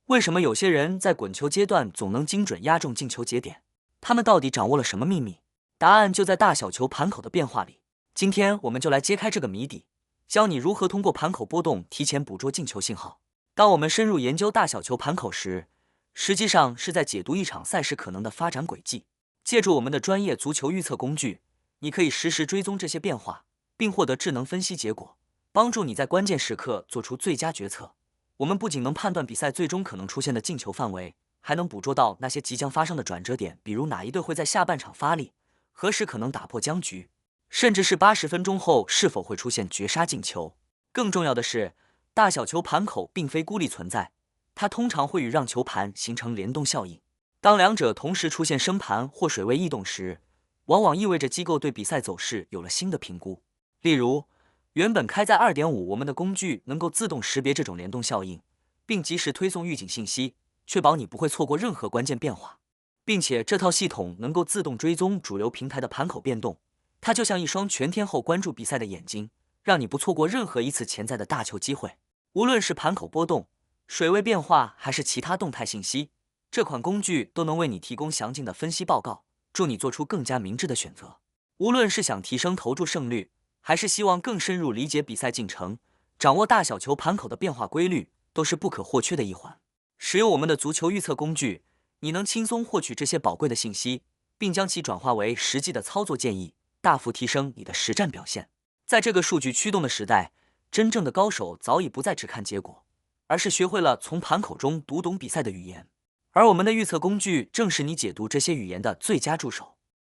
为什么有些人在滚球阶段总能精准压中进球节点？他们到底掌握了什么秘密？答案就在大小球盘口的变化里。今天我们就来揭开这个谜底，教你如何通过盘口波动提前捕捉进球信号。当我们深入研究大小球盘口时，实际上是在解读一场赛事可能的发展轨迹。借助我们的专业足球预测工具，你可以实时追踪这些变化，并获得智能分析结果，帮助你在关键时刻做出最佳决策。我们不仅能判断比赛最终可能出现的进球范围，还能捕捉到那些即将发生的转折点，比如哪一队会在下半场发力，何时可能打破僵局，甚至是80分钟后是否会出现绝杀进球。更重要的是，大小球盘口并非孤立存在，它通常会与让球盘形成联动效应。当两者同时出现升盘或水位异动时，往往意味着机构对比赛走势有了新的评估。例如，原本开在2.5，我们的工具能够自动识别这种联动效应，并及时推送预警信息，确保你不会错过任何关键变化。并且这套系统能够自动追踪主流平台的盘口变动，它就像一双全天候关注比赛的眼睛，让你不错过任何一次潜在的大球机会。无论是盘口波动、水位变化还是其他动态信息，这款工具都能为你提供详尽的分析报告，助你做出更加明智的选择。无论是想提升投注胜率，还是希望更深入理解比赛进程，掌握大小球盘口的变化规律，都是不可或缺的一环。使用我们的足球预测工具，你能轻松获取这些宝贵的信息，并将其转化为实际的操作建议，大幅提升你的实战表现。在这个数据驱动的时代，真正的高手早已不再只看结果，而是学会了从盘口中读懂比赛的语言。而我们的预测工具正是你解读这些语言的最佳助手。